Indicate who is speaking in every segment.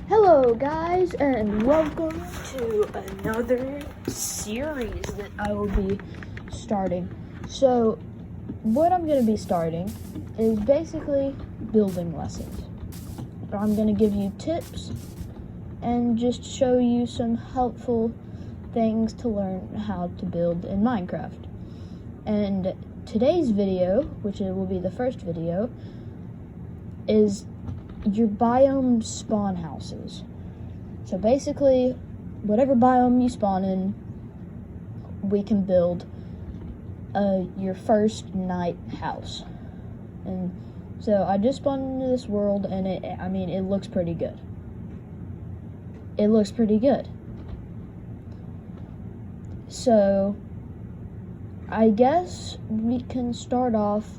Speaker 1: Hello guys, and welcome to another series that I will be starting. So what I'm going to be starting is basically building lessons. I'm going to give you tips and just show you some helpful things to learn how to build in Minecraft. And today's video, which will be the first video, is your biome spawn houses. So basically, whatever biome you spawn in, we can build your first night house. And so I just spawned into this world, and it looks pretty good. It looks pretty good. So I guess we can start off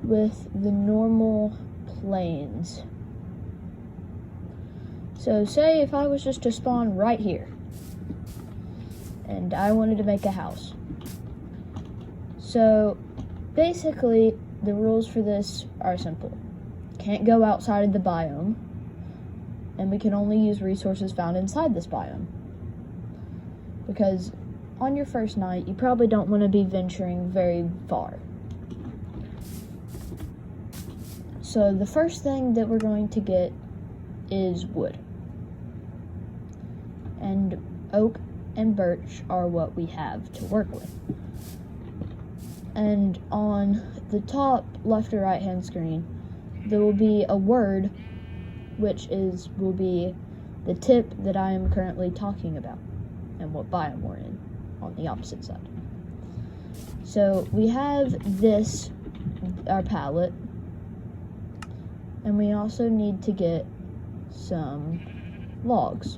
Speaker 1: with the normal plains. So say if I was just to spawn right here, and I wanted to make a house. So basically, the rules for this are simple. Can't go outside of the biome, and we can only use resources found inside this biome. Because on your first night, you probably don't want to be venturing very far. So the first thing that we're going to get is wood. And oak and birch are what we have to work with. And on the top left or right hand screen, there will be a word which will be the tip that I am currently talking about and what biome we're in on the opposite side. So we have this, our palette, and we also need to get some logs.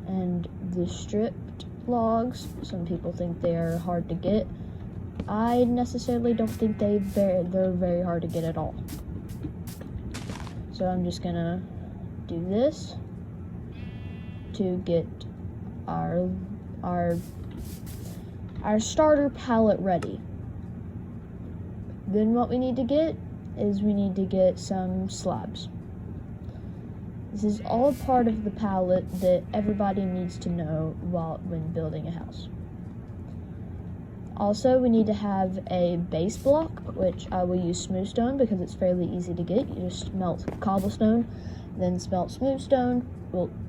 Speaker 1: And the stripped logs, some people think they are hard to get. I necessarily don't think they're very hard to get at all. So I'm just gonna do this to get our starter palette ready. Then what we need to get is we need to get some slabs. This is all part of the palette that everybody needs to know when building a house. Also, we need to have a base block, which I will use smooth stone because it's fairly easy to get. You just smelt cobblestone, then smelt smooth stone,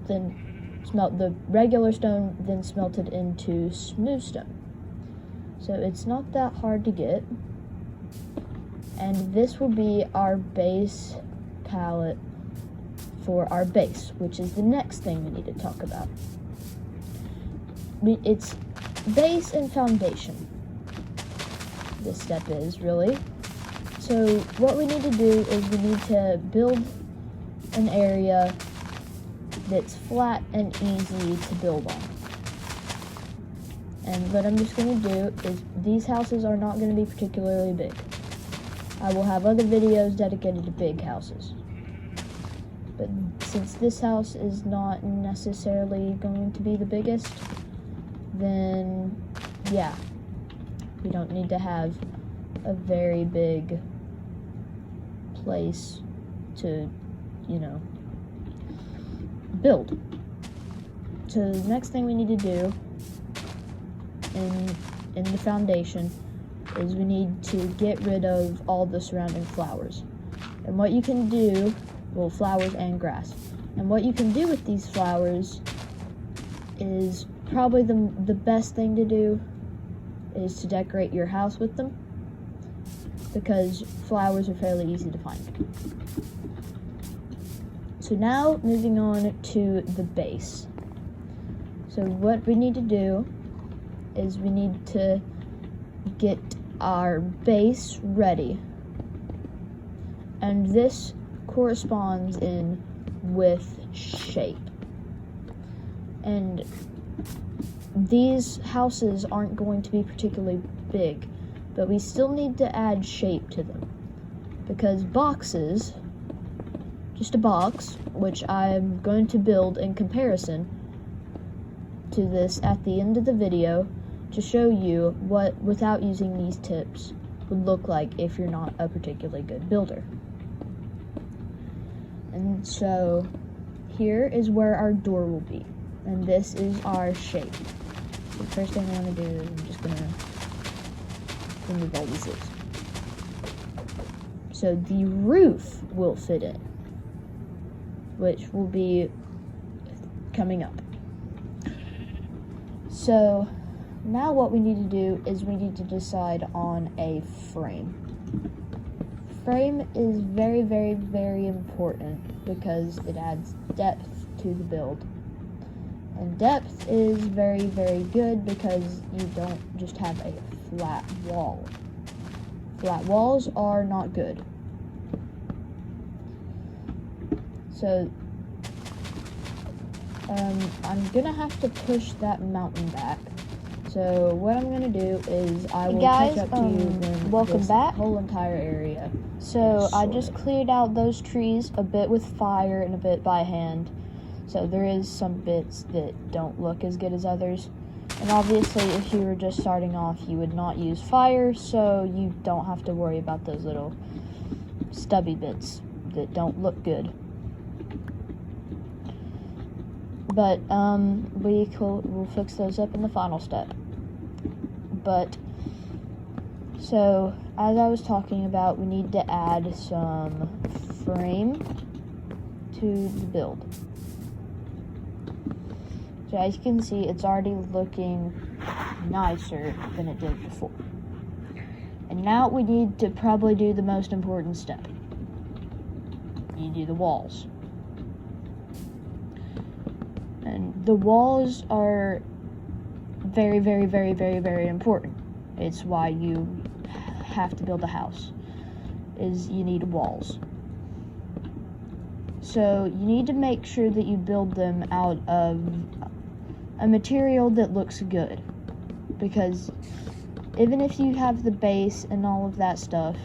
Speaker 1: then smelt the regular stone, then smelt it into smooth stone. So it's not that hard to get. And this will be our base palette for our base, which is the next thing we need to talk about. It's base and foundation. This step is really. So what we need to do is we need to build an area that's flat and easy to build on. And what I'm just going to do is these houses are not going to be particularly big. I will have other videos dedicated to big houses. But since this house is not necessarily going to be the biggest, then yeah, we don't need to have a very big place to, build. So the next thing we need to do in the foundation is we need to get rid of all the surrounding flowers. And what you can do, well, flowers and grass. And what you can do with these flowers is probably the best thing to do is to decorate your house with them, because flowers are fairly easy to find. So now moving on to the base. So what we need to do is we need to get our base ready. And this corresponds in with shape. And these houses aren't going to be particularly big, but we still need to add shape to them. Because boxes, just a box, which I'm going to build in comparison to this at the end of the video to show you what, without using these tips, would look like if you're not a particularly good builder. And so here is where our door will be, and this is our shape. The first thing I want to do is I'm just gonna remove all these leaves. So the roof will fit in, which will be coming up. So now what we need to do is we need to decide on a frame. Frame is very, very, very important because it adds depth to the build. And depth is very, very good because you don't just have a flat wall. Flat walls are not good. So I'm gonna have to push that mountain back. So what I'm gonna do is I will catch up to you when
Speaker 2: welcome
Speaker 1: this
Speaker 2: back.
Speaker 1: whole entire area.
Speaker 2: So I just cleared out those trees a bit with fire and a bit by hand. So there is some bits that don't look as good as others. And obviously if you were just starting off, you would not use fire, so you don't have to worry about those little stubby bits that don't look good. But we'll fix those up in the final step. But so as I was talking about, we need to add some frame to the build. So as you can see, it's already looking nicer than it did before. And now we need to probably do the most important step. You do the walls. And the walls are very, very, very, very, very important. It's why you have to build a house, is you need walls. So you need to make sure that you build them out of a material that looks good, because even if you have the base and all of that stuff,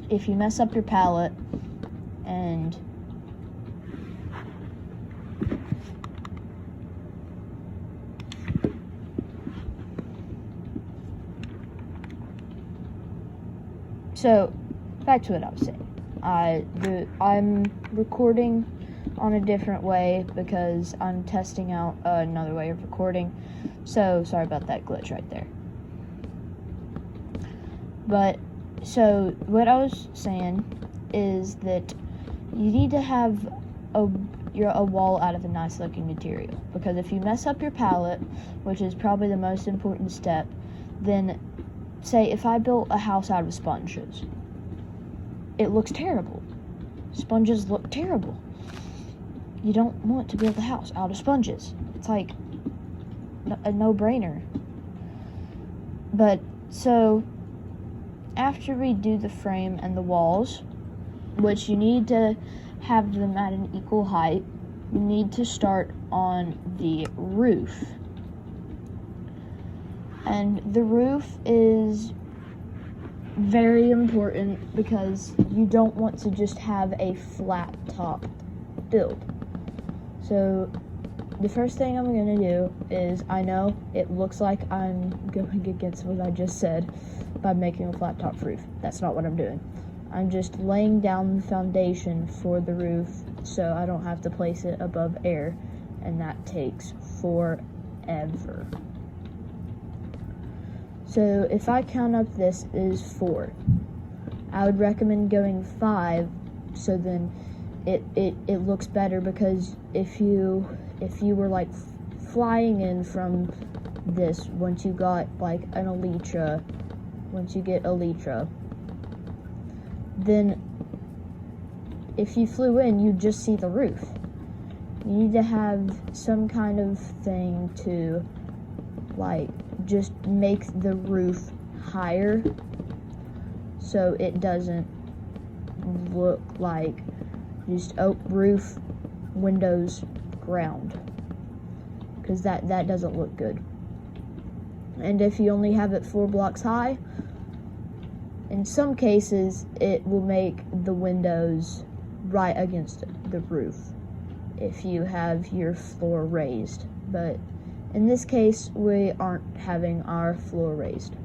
Speaker 2: if you mess up your palette and so back to what I was saying. I'm recording on a different way because I'm testing out another way of recording. So sorry about that glitch right there. But so what I was saying is that you need to have a wall out of a nice looking material, because if you mess up your palette, which is probably the most important step, then say if I built a house out of sponges, it looks terrible. Sponges look terrible. You don't want to build a house out of sponges. It's like a no-brainer. But so after we do the frame and the walls, which you need to have them at an equal height, you need to start on the roof. And the roof is very important because you don't want to just have a flat top build. So the first thing I'm going to do is, I know it looks like I'm going against what I just said by making a flat top roof. That's not what I'm doing. I'm just laying down the foundation for the roof so I don't have to place it above air, and that takes forever. So if I count up, this is 4. I would recommend going 5, so then it looks better, because if you were like flying in from this, once you got like an elytra, once you get elytra, then if you flew in, you'd just see the roof. You need to have some kind of thing to like just make the roof higher so it doesn't look like just roof, windows, ground, because that doesn't look good. And if you only have it 4 blocks high, in some cases it will make the windows right against the roof if you have your floor raised, but in this case we aren't having our floor raised.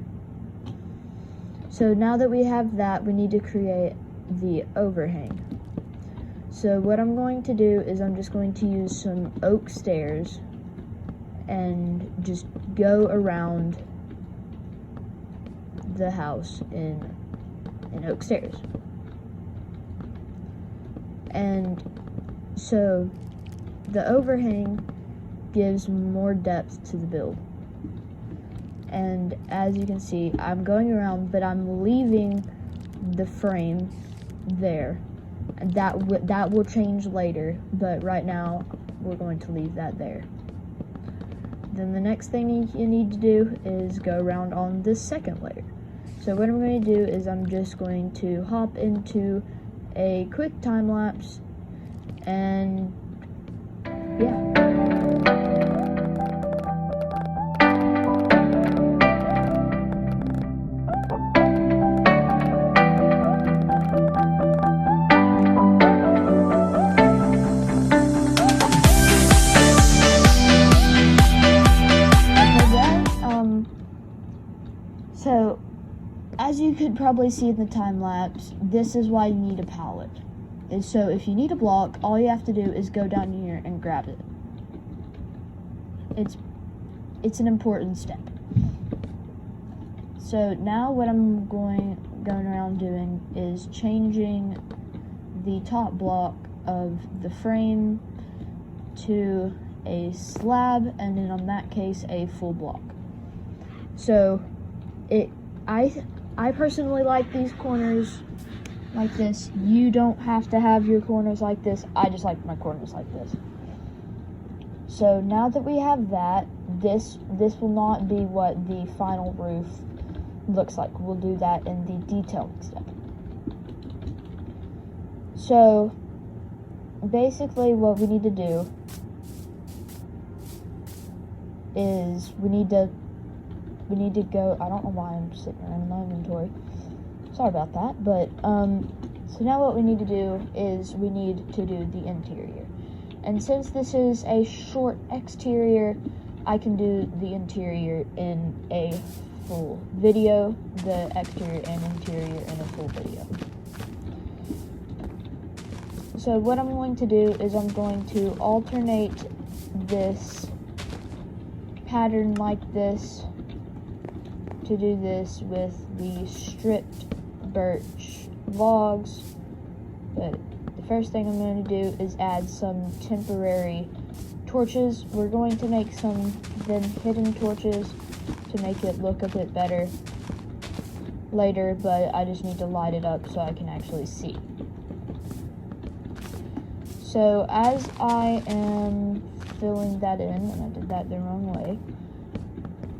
Speaker 2: So now that we have that, we need to create the overhang. So what I'm going to do is I'm just going to use some oak stairs and just go around the house in oak stairs. And so the overhang gives more depth to the build. And as you can see, I'm going around, but I'm leaving the frame there. And that will change later, but right now we're going to leave that there. Then the next thing you need to do is go around on this second layer. So what I'm going to do is I'm just going to hop into a quick time lapse, and yeah. So, as you could probably see in the time lapse, this is why you need a pallet. And so if you need a block, all you have to do is go down here and grab it. It's an important step. So now what I'm going around doing is changing the top block of the frame to a slab, and then in that case a full block. So I personally like these corners like this. You don't have to have your corners like this. I just like my corners like this. So now that we have that, this will not be what the final roof looks like. We'll do that in the detailing step. So basically what we need to do is we need to go, I don't know why I'm sitting around in my inventory. Sorry about that, but, so now what we need to do is we need to do the interior. And since this is a short exterior, I can do the interior in a full video, the exterior and interior in a full video. So what I'm going to do is I'm going to alternate this pattern like this to do this with the stripped birch logs. But the first thing I'm going to do is add some temporary torches. We're going to make some then hidden torches to make it look a bit better later, but I just need to light it up so I can actually see. So as I am filling that in, and I did that the wrong way,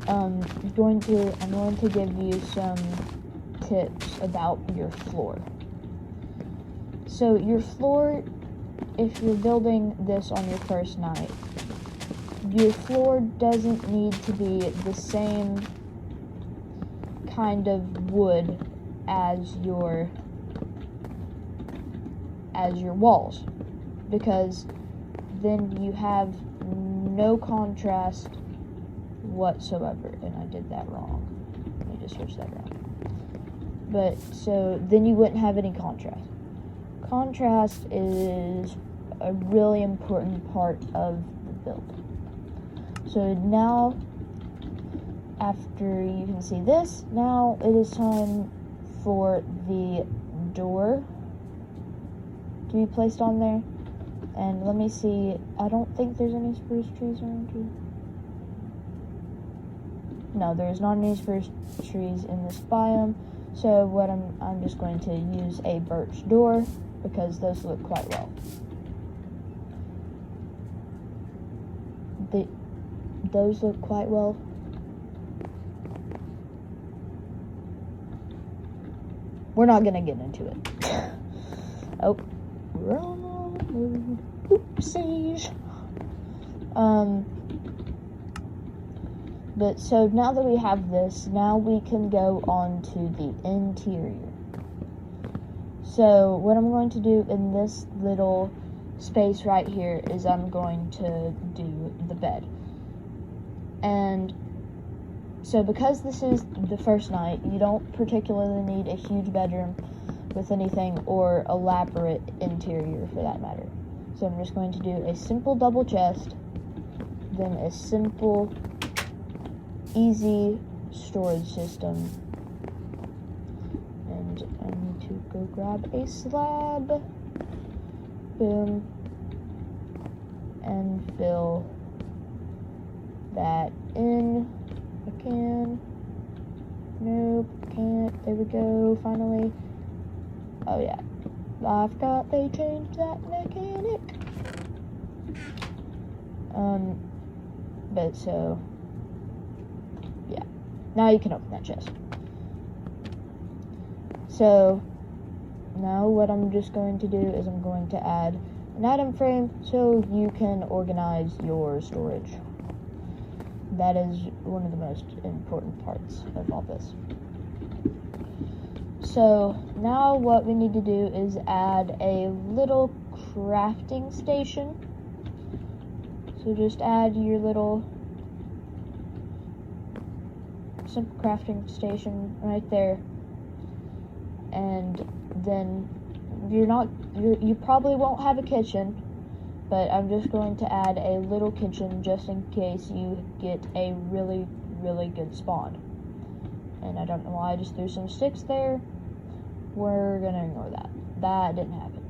Speaker 2: I'm going to give you some tips about your floor. So your floor, if you're building this on your first night, your floor doesn't need to be the same kind of wood as your walls, because then you have no contrast whatsoever. And I did that wrong. Let me just switch that around. But so then you wouldn't have any contrast. Contrast is a really important part of the build. So now, after you can see this, now it is time for the door to be placed on there. And let me see, I don't think there's any spruce trees around here. No, there's not any spruce trees in this biome. So what I'm just going to use a birch door because those look quite well. Those look quite well. We're not gonna get into it. Oh, wrong. Oopsies. But so now that we have this, now we can go on to the interior. So what I'm going to do in this little space right here is I'm going to do the bed. And so because this is the first night, you don't particularly need a huge bedroom, with anything or elaborate interior for that matter. So I'm just going to do a simple double chest, then a simple, easy storage system. And I need to go grab a slab. Boom. And fill that in. I can. Nope, can't. There we go, finally. Oh yeah. I forgot they changed that mechanic. But so, yeah. Now you can open that chest. So, now what I'm just going to do is I'm going to add an item frame so you can organize your storage. That is one of the most important parts of all this. So now what we need to do is add a little crafting station. So just add your little simple crafting station right there. And then you probably won't have a kitchen, but I'm just going to add a little kitchen just in case you get a really, really good spawn. And I don't know why I just threw some sticks there. We're gonna ignore that. That didn't happen.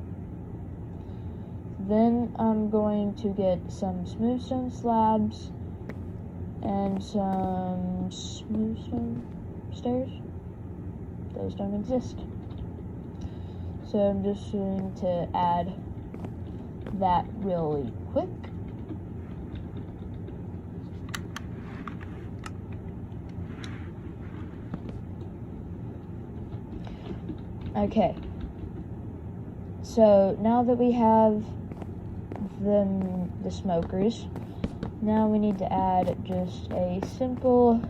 Speaker 2: Then I'm going to get some smooth stone slabs and some smooth stone stairs. Those don't exist. So I'm just going to add that really quick. Okay. So now that we have the smokers, now we need to add just a simple,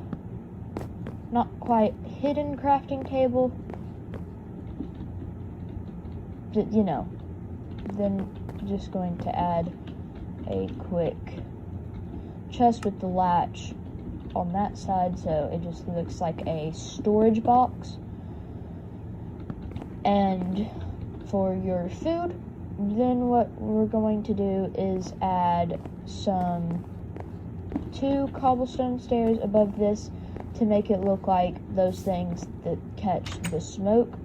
Speaker 2: not quite hidden crafting table. You know, then just going to add a quick chest with the latch on that side so it just looks like a storage box. And for your food, then what we're going to do is add some 2 cobblestone stairs above this to make it look like those things that catch the smoke.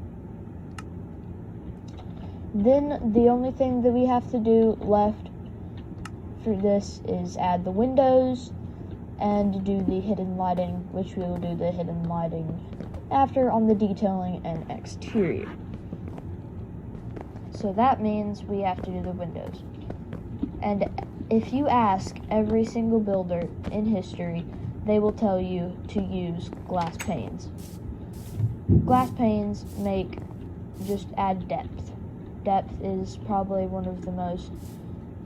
Speaker 2: Then the only thing that we have to do left for this is add the windows and do the hidden lighting, which we will do the hidden lighting after on the detailing and exterior. So that means we have to do the windows. And if you ask every single builder in history, they will tell you to use glass panes. Glass panes just add depth. Depth is probably one of the most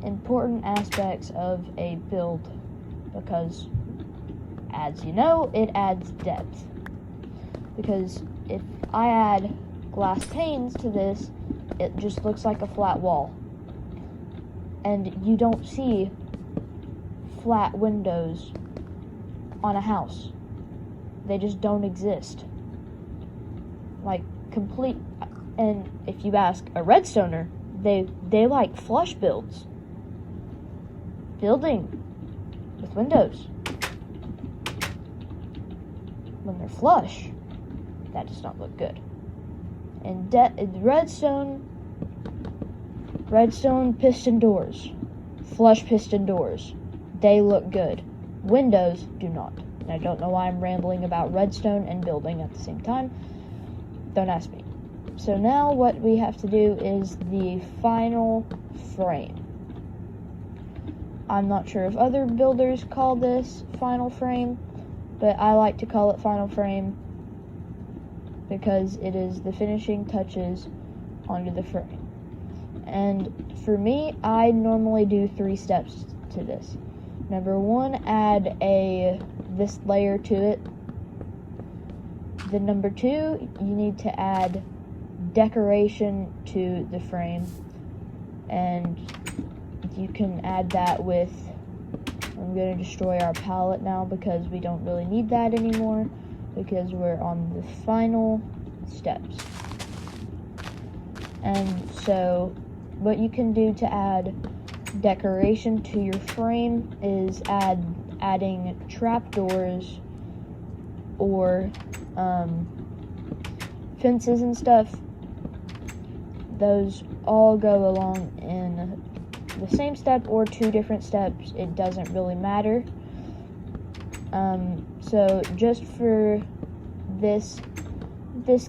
Speaker 2: important aspects of a build because, as you know, it adds depth. Because if I add glass panes to this, it just looks like a flat wall. And you don't see flat windows on a house. They just don't exist. Like, complete. And if you ask a redstoner, they like flush builds. Building with windows. When they're flush, that does not look good. And redstone piston doors, flush piston doors, they look good. Windows do not. And I don't know why I'm rambling about redstone and building at the same time. Don't ask me. So now what we have to do is the final frame. I'm not sure if other builders call this final frame, but I like to call it final frame because it is the finishing touches onto the frame. And for me, I normally do 3 steps to this. Number 1, add this layer to it. Then number 2, you need to add decoration to the frame, and you can add that with, I'm going to destroy our pallet now because we don't really need that anymore because we're on the final steps. And so what you can do to add decoration to your frame is adding trapdoors or fences and stuff. Those all go along in the same step or 2 different steps. It doesn't really matter. So just for this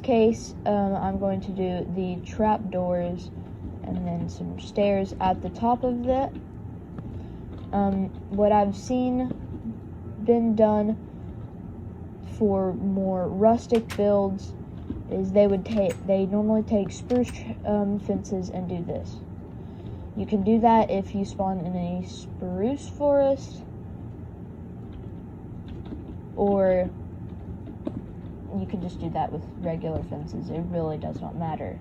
Speaker 2: case, I'm going to do the trapdoors and then some stairs at the top of that. What I've seen been done for more rustic builds is they normally take spruce fences and do this. You can do that if you spawn in a spruce forest, or you can just do that with regular fences. It really does not matter.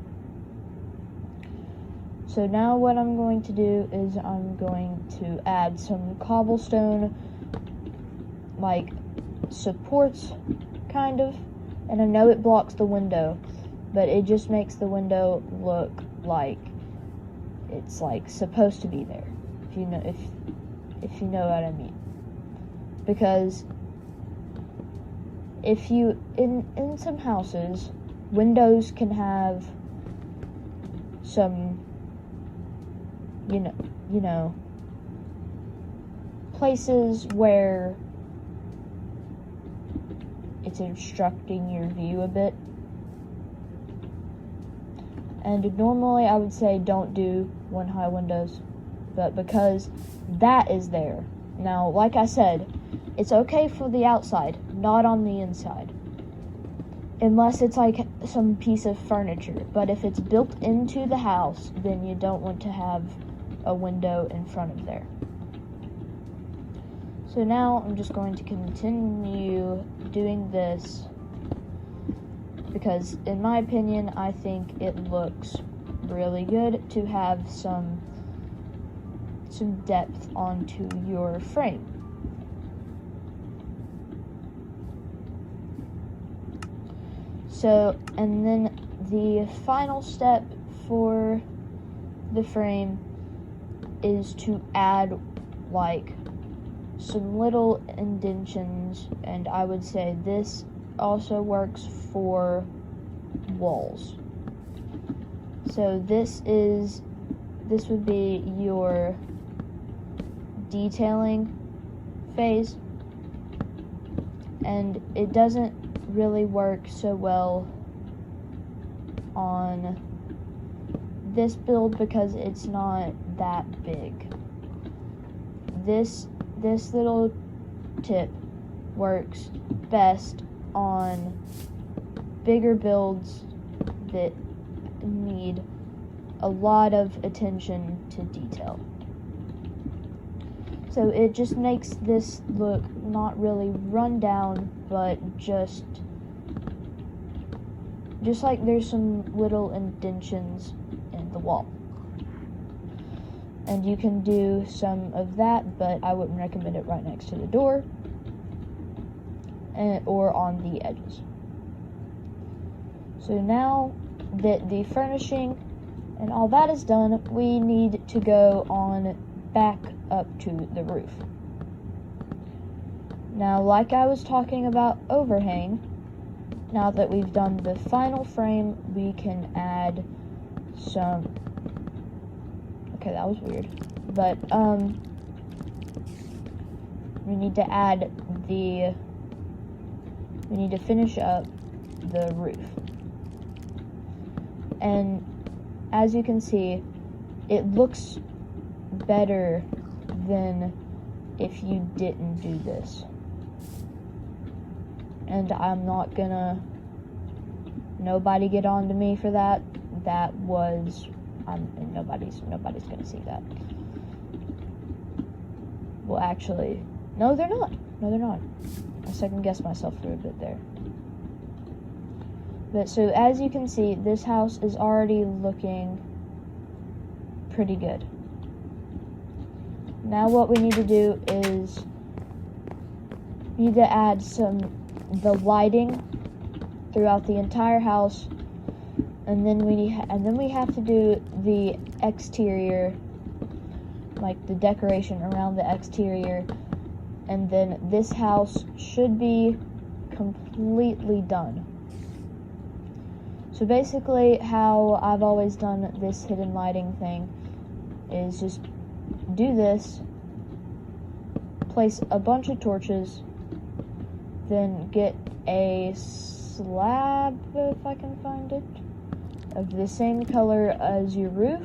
Speaker 2: So now what I'm going to do is I'm going to add some cobblestone, like, supports, kind of. And I know it blocks the window, but it just makes the window look like it's, like, supposed to be there, if you know what I mean. Because if you, in some houses, windows can have some, you know, places where it's obstructing your view a bit. And normally I would say don't do one high windows, but because that is there. Now, like I said, it's okay for the outside, not on the inside. Unless it's like some piece of furniture. But if it's built into the house, then you don't want to have a window in front of there. So now I'm just going to continue doing this because, in my opinion, I think it looks really good to have some depth onto your frame. So, and then the final step for the frame is to add, like, some little indentions, and I would say this also works for walls. So this would be your detailing phase, and it doesn't really work so well on this build because it's not that big. This little tip works best on bigger builds that need a lot of attention to detail. So it just makes this look not really run down, but just like there's some little indentions in the wall. And you can do some of that, but I wouldn't recommend it right next to the door or on the edges. So now that the furnishing and all that is done, we need to go on back up to the roof. Now, like I was talking about overhang, now that we've done the final frame, we can add some... Okay, that was weird. But, we need to finish up the roof. And as you can see, it looks better than if you didn't do this. And I'm not gonna... Nobody get on to me for that. That was... nobody's gonna see that. Well, actually... No, they're not. No, they're not. I second-guessed myself for a bit there. But, so, as you can see, this house is already looking pretty good. Now what we need to do is... we need to add the lighting throughout the entire house And then we have to do the exterior, like the decoration around the exterior, and then this house should be completely done. So basically how I've always done this hidden lighting thing is just do this, place a bunch of torches, then get a slab, if I can find it, of the same color as your roof,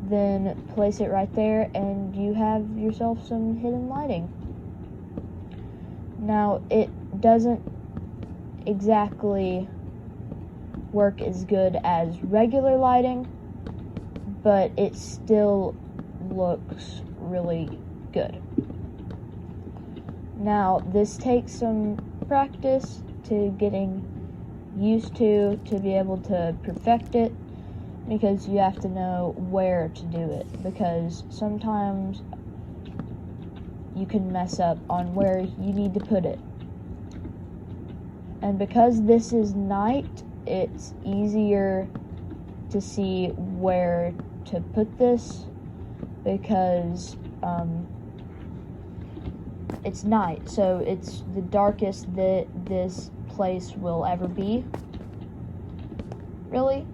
Speaker 2: then place it right there, and you have yourself some hidden lighting. Now, it doesn't exactly work as good as regular lighting, but it still looks really good. Now, this takes some practice to getting used to be able to perfect it, because you have to know where to do it, because sometimes you can mess up on where you need to put it. And because this is night, it's easier to see where to put this, because it's night, so it's the darkest that this place will ever be, really.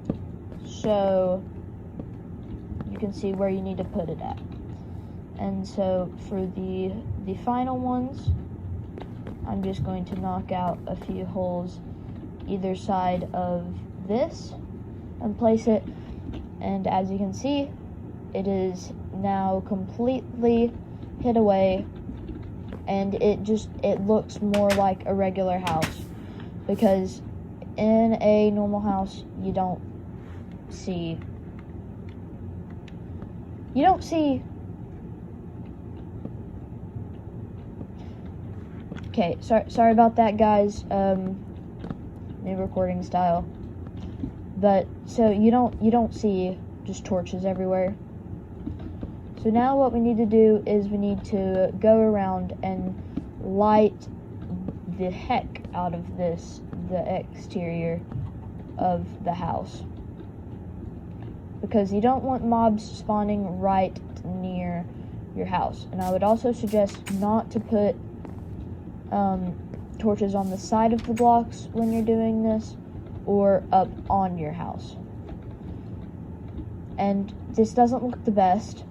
Speaker 2: So you can see where you need to put it at. And so for the final ones, I'm just going to knock out a few holes either side of this and place it. And as you can see, it is now completely hid away, and it looks more like a regular house, because in a normal house you don't see okay, sorry about that, guys. New recording style. But so you don't see just torches everywhere. So now what we need to do is we need to go around and light the heck out of the exterior of the house, because you don't want mobs spawning right near your house. And I would also suggest not to put torches on the side of the blocks when you're doing this, or up on your house. And this doesn't look the best,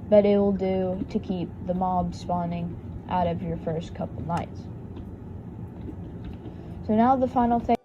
Speaker 2: but it will do to keep the mobs spawning out of your first couple nights. So now the final thing.